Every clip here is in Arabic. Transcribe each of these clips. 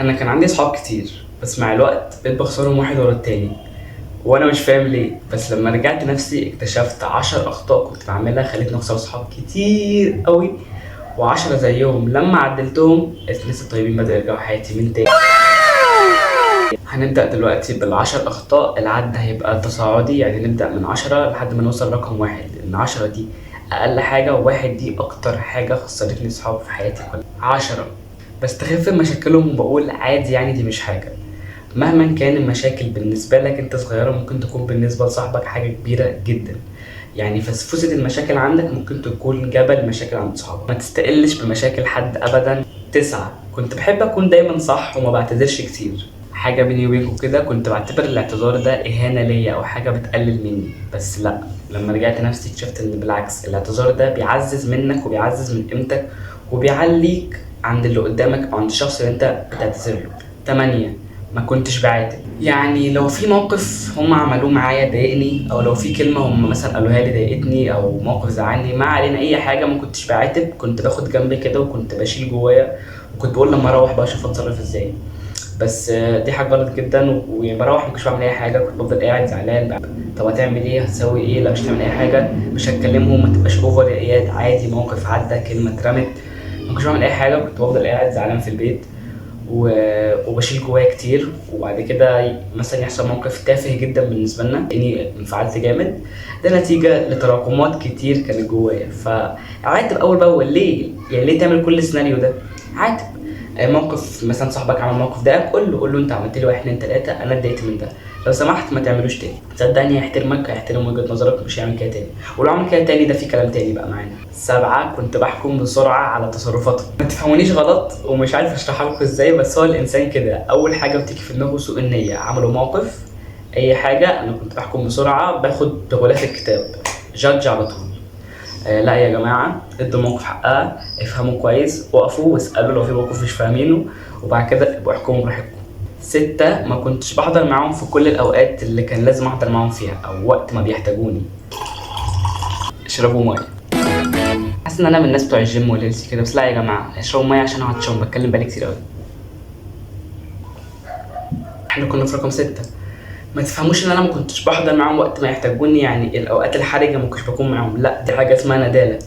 انا كان عندي صحاب كتير، بس مع الوقت بقيت بخسرهم واحد ورا التاني، وانا مش فاهم ليه. بس لما رجعت نفسي اكتشفت 10 اخطاء كنت بعملها خلتني اخسر صحاب كتير قوي، و10 زيهم لما عدلتهم الناس الطيبين بدأوا يرجعوا حياتي من تاني. هنبدأ دلوقتي بال10 أخطاء. العد هيبقى تصاعدي، يعني نبدأ من 10 لحد ما نوصل رقم واحد، لأن 10 دي أقل حاجة وواحد دي أكتر حاجة خسرتني صحاب في حياتي كلها. 10 بستخف مشاكلهم وبقول عادي، يعني دي مش حاجة. مهما كان المشاكل بالنسبة لك انت صغيرة، ممكن تكون بالنسبة لصاحبك حاجة كبيرة جدا. يعني فسفوسة المشاكل عندك ممكن تكون جبل مشاكل عند صحابك. ما تستقلش بمشاكل حد ابدا. 9 كنت بحب اكون دايما صح وما بعتذرش كتير. حاجة بيني وبينكم كده، كنت بعتبر الاعتذار ده اهانة ليا او حاجة بتقلل مني، بس لا. لما رجعت نفسي اكتشفت ان بالعكس، الاعتذار ده بيعزز منك وبيعزز من قيمتك وبيعليك عند اللي قدامك او عند الشخص اللي انت بتعتذر له. 8 ما كنتش بعاتب. يعني لو في موقف هم عملوه معايا ضايقني، او لو في كلمه هم مثلا قالوها لي ضايقتني، او موقف زعلني، ما علينا اي حاجه، ما كنتش بعاتب. كنت باخد جنبي كده وكنت بشيل جوايا، وكنت بقول لما اروح بقى اشوف اتصرف ازاي. بس دي حاجه غلط جدا. وبروح ما كنتش بعمل اي حاجه، كنت بفضل قاعد زعلان بقى. طب هتعمل ايه؟ هتسوي ايه؟ لا مش هتعمل اي حاجه، مش هتكلمهم، ما تبقاش اوفر اياد، عادي، موقف عدى، كلمه اترمت. ما كنتش بعمل اي حاجه، كنت بفضل قاعد زعلان في البيت وبشيل جوايا كتير. وبعد كده مثلا يحصل موقف تافه جدا بالنسبه لنا اني انفعلت جامد، ده نتيجه لتراكمات كتير كانت جوايا. فعاتب اول باول. ليه؟ يعني ليه تعمل كل السيناريو ده؟ عاتب. موقف مثلا صاحبك عمل موقف ضايقك، قول له انت عملت لي 1 2 3، انا اتضايقت من ده، لو سمحت ما تعملوش تاني. صدقني هيحترمك، هيحترم وجهه نظرك، مش هيعمل كده تاني. ولو عمل كده تاني ده في كلام تاني بقى معانا. 7 كنت بحكم بسرعه على تصرفاتهم. ما تفهمونيش غلط ومش عارف اشرحها لكم ازاي، بس هو الانسان كده اول حاجه بتيجي في دماغه سوء النيه. عملوا موقف، اي حاجه، انا كنت بحكم بسرعه، باخد بغلاف الكتاب، جادج على طول. لا يا جماعه، ادوا الموقف حقها، افهموا كويس، وقفوا واسالوا لو في موقف مش فاهمينه، وبعد كده ابقوا احكموا براحتكم. 6 ما كنتش بحضر معاهم في كل الاوقات اللي كان لازم احضر معاهم فيها، او وقت ما بيحتاجوني. اشربوا ميه. حاسس ان انا من الناس بتوع الجيم والهيلثي كده، بس لا يا جماعه، اشربوا ميه عشان عطشان، بتكلم بقالي كتير قوي. احنا كنا في رقم 6. ما تفهموش ان انا ما كنتش بحضر معاهم وقت ما يحتاجوني، يعني الاوقات الحرجه ما كنتش بكون معاهم، لا دي حاجه اسمها ندالة.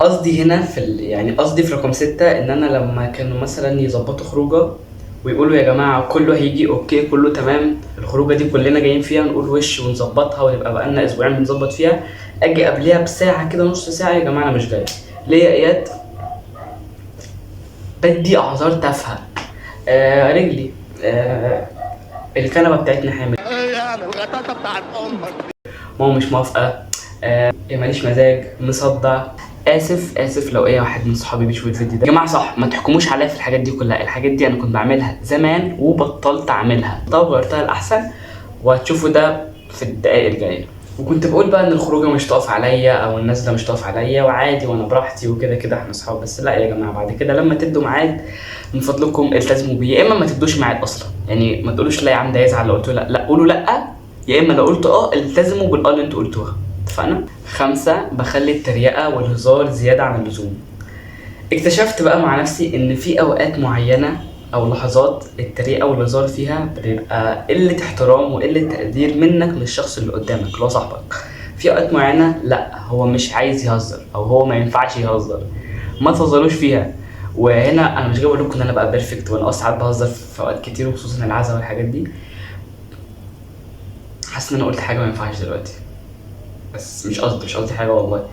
قصدي هنا يعني قصدي في رقم 6 ان انا لما كانوا مثلا يظبطوا خروجه ويقولوا يا جماعه كله هيجي اوكي، كله تمام، الخروجه دي كلنا جايين فيها، نقول وش ونظبطها ونبقى بقالنا اسبوعين بنظبط فيها، اجي قبلها بساعه كده، نص ساعه، يا جماعه انا مش جاي. ليه يا اياد؟ بدي اعذار تافهه. رجلي، الكنبه بتاعتنا حامل، يعني الغطاسه بتاعت امك. ماما مش موافقه، ماليش مزاج، مصدع. اسف لو اي واحد من صحابي بيشوف الفيديو ده. يا جماعه صح، ما تحكموش عليا في الحاجات دي كلها. الحاجات دي انا كنت بعملها زمان وبطلت اعملها، طب غيرتها الاحسن، وهتشوفوا ده في الدقائق الجايه. وكنت بقول بقى ان الخروجه مش تقف عليا، او النازله مش تقف عليا، وعادي وانا براحتي وكده كده احنا اصحاب. بس لا يا جماعه، بعد كده لما تدوا ميعاد من فضلكم التزموا بيه، يا اما ما تدوش ميعاد اصلا. يعني ما تقولوش لا يا عم ده يزعل لو قلت له لا، لا قولوا لا، يا اما لو قلت التزموا بالاه اللي انتوا قلتوها. اتفقنا؟ 5 بخلي التريقه والهزار زياده عن اللزوم. اكتشفت بقى مع نفسي ان في اوقات معينه او لحظات التريقه والهزار فيها بيبقى قله احترام وقله تقدير منك للشخص اللي قدامك اللي هو صاحبك. في اوقات معينه لا، هو مش عايز يهزر، او هو ما ينفعش يهزر، ما تهزروش فيها. وهنا انا مش جاي اقول لكم ان انا بقى بيرفكت، وانا ساعات بهزر في اوقات كتير، وخصوصا العزا والحاجات دي. حاسس ان انا قلت حاجه ما ينفعش دلوقتي، بس مش قصدي حاجه والله.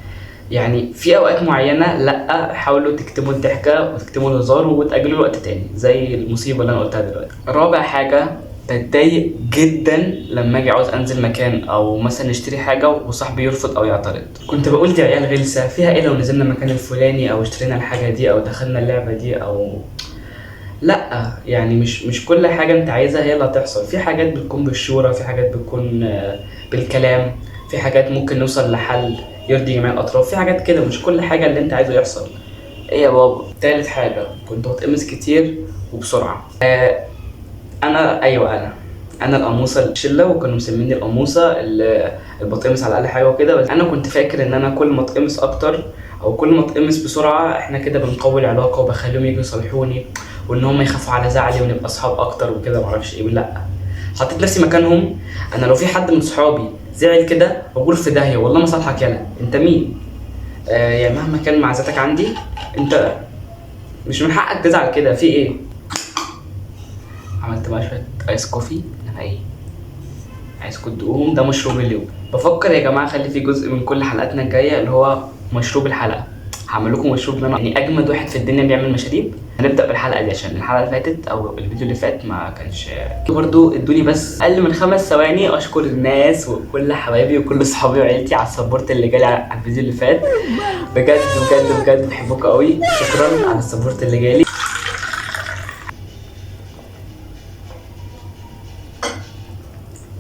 يعني في اوقات معينه لا، حاولوا تكتموا الضحكه وتكتموا الهزار وتاجلوا الوقت تاني، زي المصيبه اللي انا قلتها دلوقتي. رابع حاجه، بتضايق جدا لما اجي عاوز انزل مكان او مثلا نشتري حاجه وصاحبي يرفض او يعترض. كنت بقول دي عيال غلسه، فيها ايه لو نزلنا المكان الفلاني، او اشترينا الحاجه دي، او دخلنا اللعبه دي، او لا. يعني مش كل حاجه انت عايزها هي اللي هتحصل. في حاجات بتكون بالشورى، في حاجات بتكون بالكلام، في حاجات ممكن نوصل لحل يرضي جميع الاطراف، في حاجات كده، مش كل حاجه اللي انت عايزه يحصل. ايه يا بابا؟ تالت حاجه، كنت بتقمص كتير وبسرعه. انا القموصه الشله، وكانوا مسميني القموصه اللي بتقمص على اقل حاجه وكده. بس انا كنت فاكر ان انا كل ما اتقمص اكتر، او كل ما اتقمص بسرعه، احنا كده بنقوي العلاقه وبخليهم يجوا يصالحوني، وان هم يخافوا على زعلي ونبقى اصحاب اكتر وكده معرفش ايه. لا، حطيت نفسي مكانهم. انا لو في حد من صحابي زعل كده بقول في داهيه والله ما صالحك، يلا انت مين؟ يعني مهما كان معزتك عندي انت مش من حقك تزعل كده، في ايه؟ عملت بقى شويه ايس كوفي. انا ايه عايزكم تدوقوهم، ده مشروب اليوم. بفكر يا جماعه اخلي فيه جزء من كل حلقاتنا الجايه اللي هو مشروب الحلقه. هعمل لكم مشروب ان انا يعني اجمد واحد في الدنيا بيعمل مشاريب. هنبدا بالحلقه دي عشان الحلقه اللي فاتت او الفيديو اللي فات ما كانش. برضو ادوني بس اقل من 5 ثواني اشكر الناس وكل حبايبي وكل صحابي وعيلتي على السبورت اللي جالي على الفيديو اللي فات. بجد بجد بجد بحبكم قوي، شكرا على السبورت اللي جالي.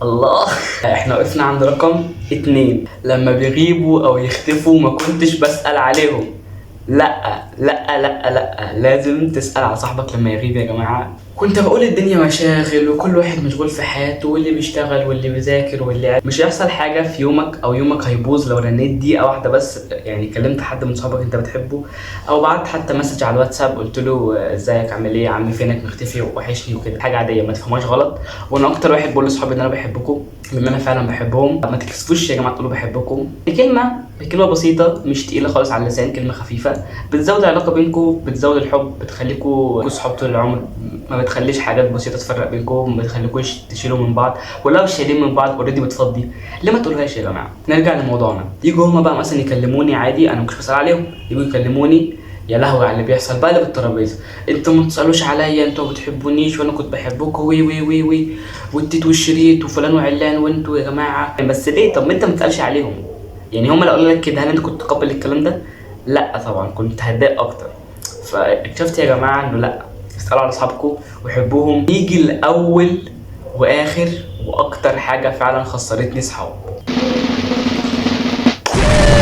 الله. احنا وقفنا عند رقم 2. لما بيغيبوا او يختفوا ما كنتش بسأل عليهم. لا لا لا لا، لازم تسأل على صاحبك لما يغيب يا جماعة. كنت بقول الدنيا مشاغل وكل واحد مشغول في حياته، واللي بيشتغل واللي بيذاكر واللي مش هيحصل حاجة في يومك او يومك هيبوظ لو رنيت دقيقة واحدة بس. يعني كلمت حد من صحابك انت بتحبه او بعت حتى مسج على الواتساب قلت له ازيك عامل ايه يا عم فينك مختفي وحشني وكده، حاجة عادية ما تفهموش غلط. وانا اكتر واحد بقول لاصحابي ان انا بحبكم لان انا فعلا بحبهم. ما تكسفوش يا جماعة تقولوا بحبكم. كلمة بسيطة مش تقيلة خالص على اللسان، كلمة خفيفة بتزود العلاقة بينكم، بتزود الحب، بتخليكوا صحاب طول العمر. ما بتخليش حاجات بسيطة تفرق بينكم، ما بتخليكوش تشيلوا من بعض، ولو شايلين من بعض اوريدي بتفضي. ليه ما تقولهاش يا جماعة؟ نرجع لموضوعنا. يجوا هما بقى مثلا يكلموني عادي، انا مش بسأل عليهم، يجوا يكلموني يا لهوي على اللي بيحصل بقى اللي بالترابيزه. انتوا ما تسالوش عليا، انتوا ما بتحبونيش وانا كنت بحبكم وي وي وي وي والتيت والشريط وفلان وعلان وانتوا يا جماعه. بس ليه؟ طب ما انت ما تسالش عليهم. يعني هم لو قالوا لك كده هل انت كنت تقبل الكلام ده؟ لا طبعا كنت هتضايق اكتر. فاكتشفت يا جماعه انه لا، اسالوا على اصحابكم وحبوهم. يجي الاول واخر واكتر حاجه فعلا خسرتني صحاب.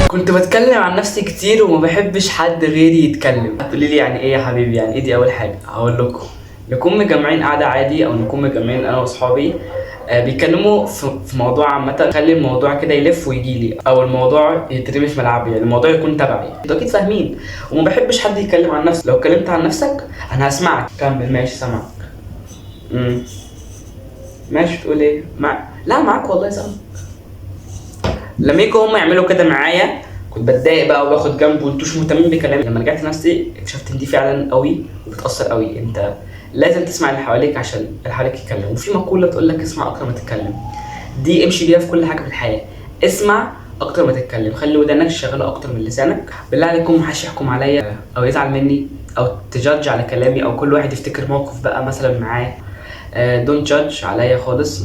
كنت بتكلم عن نفسي كتير وما بحبش حد غيري يتكلم. هتقولي لي يعني ايه يا حبيبي؟ يعني ايه دي؟ اول حاجه هقول لكم، نكون مجمعين قاعده عادي او نكون مجمعين انا واصحابي بيتكلموا في موضوع عامه، خلي الموضوع كده يلف ويجي لي او الموضوع يترمي في ملعبي، يعني الموضوع يكون تبعي. انتوا اكيد فاهمين. وما بحبش حد يتكلم عن نفسه. لو اتكلمت عن نفسك انا هسمعك. كمل. ماشي سامعك. ماشي تقول ايه؟ لا معاك والله سامعك. لما يجوا هم يعملوا كده معايا كنت بتضايق بقى وباخد جنب وانتوا مش مهتمين بكلامي. لما رجعت نفسي اكتشفت ان دي فعلا قوي وبتاثر قوي. انت لازم تسمع اللي حواليك عشان اللي حواليك يتكلم. وفي مقوله تقول لك اسمع اكتر ما تتكلم، دي امشي بيها في كل حاجه في الحياه. اسمع اكتر ما تتكلم، خلي ودانك شغاله اكتر من لسانك. بالله عليكم محدش يحكم عليا او يزعل مني او تجادج على كلامي، او كل واحد يفتكر موقف بقى مثلا معاه. دونت جادج عليا خالص،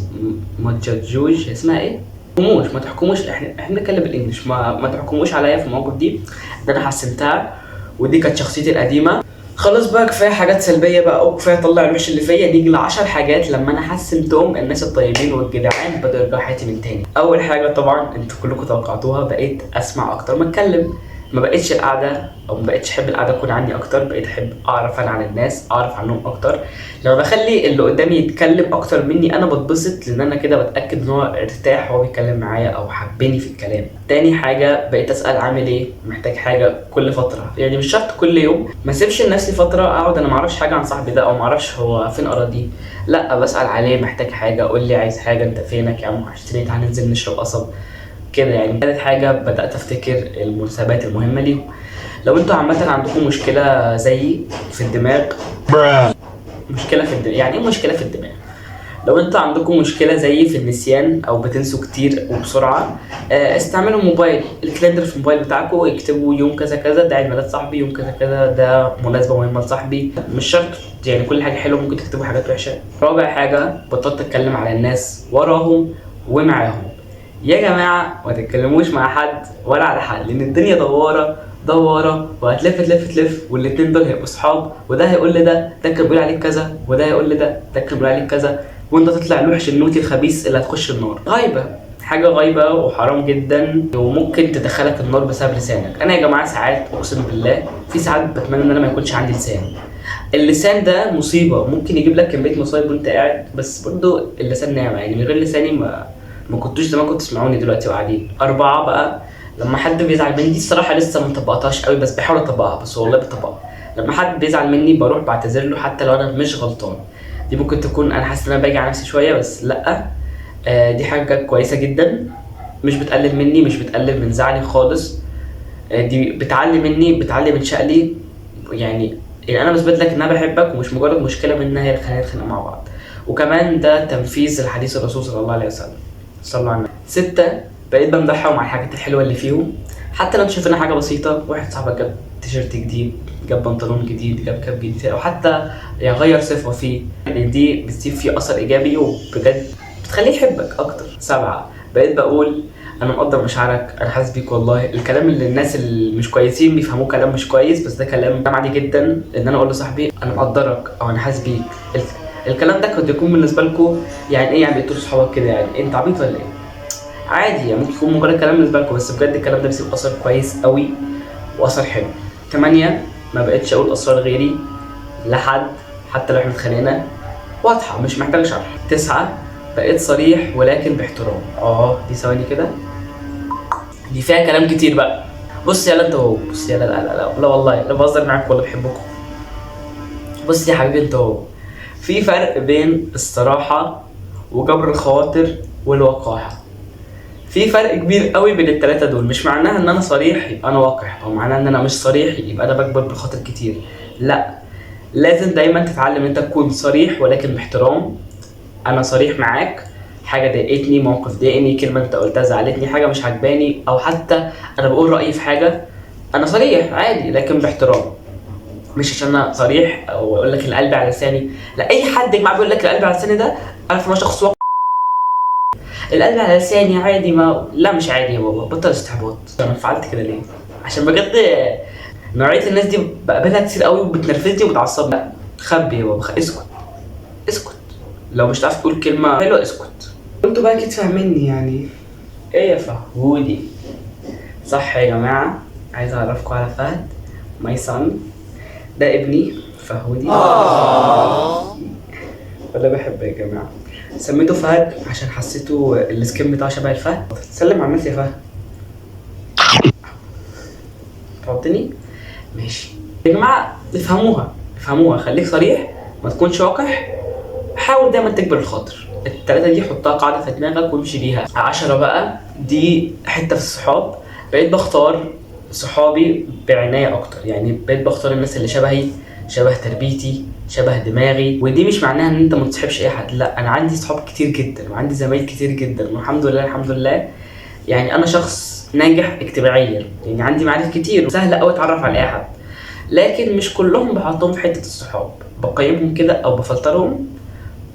ما تجادجوش. اسمها ايه؟ ما تحكموش. احنا بنتكلم بالانجلش. ما تحكموش عليا في المواقف دي. ده انا حسنتها ودي كانت شخصيتي القديمه. خلاص بقى كفايه حاجات سلبيه بقى وكفايه اطلع الوحش اللي فيا. نيجي ل 10 حاجات لما انا حسنتهم الناس الطيبين والجدعان بدأوا يرجعوا حياتي من تاني. اول حاجه طبعا انتوا كلكم توقعتوها، بقيت اسمع اكتر ما اتكلم. ما بقيتش القعده او ما بقيتش احب القعده تكون عني اكتر، بقيت احب اعرف انا عن الناس، اعرف عنهم اكتر. لما بخلي اللي قدامي يتكلم اكتر مني انا بتبسط، لان انا كده بتاكد ان هو ارتاح وهو بيتكلم معايا او حبني في الكلام. تاني حاجه بقيت اسال عامل ايه، محتاج حاجه كل فتره، يعني مش شرط كل يوم. ما اسيبش لنفسي فتره اقعد انا ما اعرفش حاجه عن صاحبي ده او ما اعرفش هو فين اراضيه. لا، بسال عليه، محتاج حاجه قول لي، عايز حاجه انت فينك يا عم وحشتني، تعالى ننزل نشرب قصب كده. يعني ثالث حاجه بدات افتكر المناسبات المهمه ليهم. لو انتوا عامه عندكم مشكله زيي في الدماغ، مشكله في الدماغ. يعني ايه مشكله في الدماغ؟ لو انتوا عندكم مشكله زيي في النسيان او بتنسوا كتير وبسرعه، استعملوا موبايل، الكالندر في الموبايل بتاعكم، اكتبوا يوم كذا كذا ده عيد ميلاد صاحبي، يوم كذا كذا ده مناسبه مهمه لصاحبي. مش شرط يعني كل حاجه حلوه ممكن تكتبوا حاجات وحشه. رابع حاجه بطلت اتكلم على الناس وراهم ومعاهم. يا جماعه ما تتكلموش مع حد ولا على حد، لان الدنيا دواره وهتلف تلف تلف، والاتنين دول هيبقوا صحاب، وده هيقول لي ده كان بيقول عليك كذا، وده هيقول لي ده كان بيقول عليك كذا، وانت تطلع الوحش النوتي الخبيث اللي هتخش النار. غايبه حاجه غايبه وحرام جدا وممكن تدخلك النار بسبب لسانك. انا يا جماعه ساعات اقسم بالله في ساعات بتمنى ان انا ما يكونش عندي لسان. اللسان ده مصيبه، ممكن يجيب لك كميه مصايب وانت قاعد، بس برضه اللسان نعمه. يعني من غير لساني ما كنتوش زمان كنتوا تسمعوني دلوقتي وقاعدين. 4 بقى، لما حد بيزعل مني، دي الصراحه لسه ما طبقتهاش قوي بس بحاول اطبقها، بس والله بطبقها. لما حد بيزعل مني بروح بعتذر له حتى لو انا مش غلطان. دي ممكن تكون انا حاسس ان انا باجي على نفسي شويه، بس لا، دي حاجه كويسه جدا، مش بتقلل مني، مش بتقلل من زعلي خالص. دي بتعلي مني، بتعلي من شأني. يعني انا بثبت لك ان انا بحبك، ومش مجرد مشكله منها هي اللي خلينا نتخانق مع بعض. وكمان ده تنفيذ الحديث الرسول صلى الله عليه وسلم. صلوا على النبي. 6، بقيت بمدحهم على الحاجات الحلوه اللي فيهم، حتى لو شايف انها حاجه بسيطه. واحد صاحبك جاب تيشيرت جديد، جاب بنطلون جديد، جاب كاب جديد، او حتى يعني غير صفه فيه، يعني دي بتسيب فيه اثر ايجابي وبجد بتخليه يحبك اكتر. 7، بقيت بقول انا مقدر مشاعرك، انا حاسس بيك والله. الكلام اللي الناس اللي مش كويسين بيفهموه كلام مش كويس، بس ده كلام عادي جدا ان انا اقول لصاحبي انا مقدرك او انا حاسس بيك. الكلام ده قد يكون بالنسبه لكم يعني ايه، يعني بتقولوا صحابك كده يعني انت عبيط ولا ايه؟ عادي يعني، ممكن يكون مجرد كلام بالنسبه لكم، بس بجد الكلام ده بيسيب اثر كويس قوي واثر حلو. 8، ما بقتش اقول اسرار غيري لحد حتى لو احنا اتخانقنا، واضحه مش محتاج شرح. 9، بقيت صريح ولكن باحترام. دي ثواني كده، دي فيها كلام كتير بقى. بص يلا انت هو، بص يلا، لا والله لا بهزر معاك والله بحبكم. بص يا حبيبي انت هو، في فرق بين الصراحه وجبر الخواطر والوقاحه. في فرق كبير قوي بين الثلاثه دول. مش معناها ان انا صريح يبقى انا وقح، او معناها ان انا مش صريح يبقى انا بجبر بخاطر كتير. لا، لازم دايما تتعلم انت تكون صريح ولكن باحترام. انا صريح معاك، حاجه ضايقتني، موقف ضايقني، كلمه انت قلتها زعلتني، حاجه مش عجباني، او حتى انا بقول رايي في حاجه، انا صريح عادي لكن باحترام. مش عشان انا صريح او اقول لك القلب على لساني. لا، اي حد يا جماعه بيقول لك القلب على لساني ده عارف ما شخص القلب على لساني عادي. ما لا، مش عادي يا بابا، بطل استحباط. انا فعلت كده ليه؟ عشان بجد نوعيه الناس دي بقابلها كتير قوي وبتنرفزني وبتعصبني. لا، خبي يا بابا، اسكت اسكت، لو مش هتعرف تقول كلمه حلوه اسكت. انتوا بقى اكيد فاهميني يعني. ايه يا فهودي؟ صح يا جماعه، عايز اعرفكم على فهد ماي صن، ده ابني فهودي. ولا بحب يا جماعه. سميته فهد عشان حسيته السكين بتاعه شبه الفهد. سلم على الناس يا فهد. فهمتني؟ ماشي يا جماعه، افهموها، خليك صريح، ما تكونش وقح، حاول دايما تكبر الخاطر. التلاتة دي حطها قاعدة في دماغك وامشي بيها. 10 بقى، دي حتة في الصحاب. بقيت بختار صحابي بعناية اكتر، يعني بقيت بختار الناس اللي شبهي، شبه تربيتي، شبه دماغي. ودي مش معناها ان انت ما تصاحبش اي حد، لا، انا عندي صحاب كتير جدا وعندي زمايل كتير جدا، والحمد لله الحمد لله. يعني انا شخص ناجح اجتماعيا، يعني عندي معارف كتير وسهل قوي اتعرف على اي حد، لكن مش كلهم بحطهم في حتة الصحاب، بقيمهم كده او بفلترهم.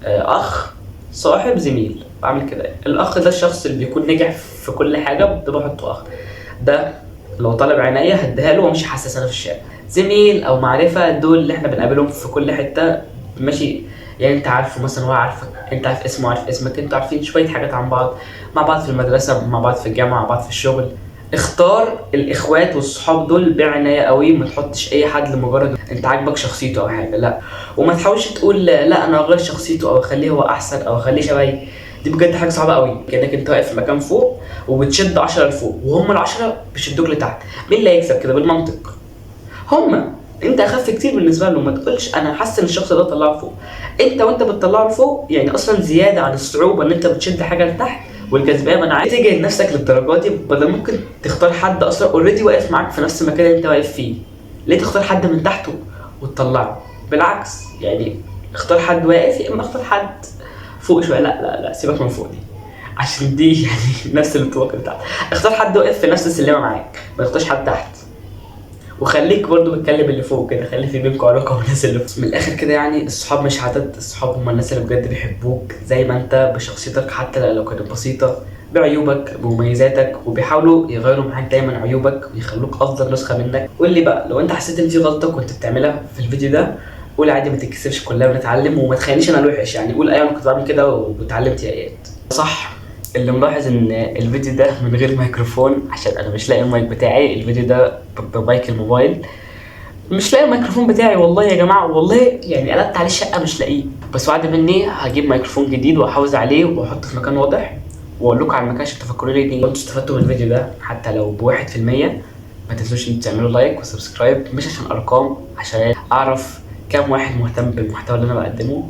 اخ، صاحب، زميل، بعمل كده. الاخ ده الشخص اللي بيكون نجح في كل حاجه، ده بحطه اخ. ده لو طالب عنايه هديها له ومش حاسس انا في الشارع. زميل او معرفه، دول اللي احنا بنقابلهم في كل حته ماشي، يعني انت عارفه مثلا هو عارفك، انت عارف اسمه عارف اسمك، انتوا عارفين شويه حاجات عن بعض، مع بعض في المدرسه، مع بعض في الجامعه، مع بعض في الشغل. اختار الاخوات والصحاب دول بعنايه قوي، ما تحطش اي حد لمجرد انت عاجبك شخصيته او حاجه، لا. وما تحاولش تقول لا انا اغير شخصيته او اخليه هو احسن او اخليه شبهي. دي بجد حاجه صعبه قوي، كانك انت واقف في مكان فوق وبتشد 10 لفوق وهم ال10 بيشدوك لتحت. مين اللي هيكسب كده بالمنطق؟ هما. انت اخف كتير بالنسبه لهم. ما تقولش انا حاسس ان الشخص ده طلعه فوق. وانت بتطلعه لفوق يعني اصلا زياده عن الصعوبه ان انت بتشد حاجه لتحت والجاذبيه منعاك، تيجي لنفسك للدرجات دي، بدل ممكن تختار حد اصلا اوريدي واقف معاك في نفس المكان اللي انت واقف فيه. ليه تختار حد من تحته وتطلعه؟ بالعكس يعني، اختار حد واقف، يا اما اختار حد فوق شويه. لا سيبك من فوق دي، عشان دي يعني نفس الطبقه بتاعتك. اختار حد واقف في نفس السلمه معاك، ما تختارش حد تحت. وخليك برضو بتكلم اللي فوق كده، خلي في بينكم علاقه والناس اللي فوق. من الاخر كده يعني، الصحاب مش عدد، الصحاب هم الناس اللي بجد بيحبوك زي ما انت، بشخصيتك حتى لو كانت بسيطه، بعيوبك بمميزاتك، وبيحاولوا يغيروا معاك دايما عيوبك ويخلوك افضل نسخه منك. قول لي بقى لو انت حسيت ان في غلطه كنت بتعملها في الفيديو ده، قول عادي، ما تتكسفش، كلنا بنتعلم، وما تخلينيش انا الوحش يعني، قول ايوه انا كنت بعمل كده واتعلمت ايات. صح، اللي ملاحظ ان الفيديو ده من غير ميكروفون عشان انا مش لاقي المايك بتاعي. الفيديو ده بمايك الموبايل، مش لاقي الميكروفون بتاعي والله يا جماعه، والله يعني قلبت عليه الشقه مش لاقيه. بس وعد مني هجيب ميكروفون جديد واحافظ عليه واحطه في مكان واضح، واقول لكم على المكان عشان تفكروا لي ان انتوا استفدتوا من الفيديو ده حتى لو ب1%. ما تنسوش ان تعملوا لايك وسبسكرايب، مش عشان ارقام، عشان اعرف كام واحد مهتم بالمحتوى اللي انا بقدمه.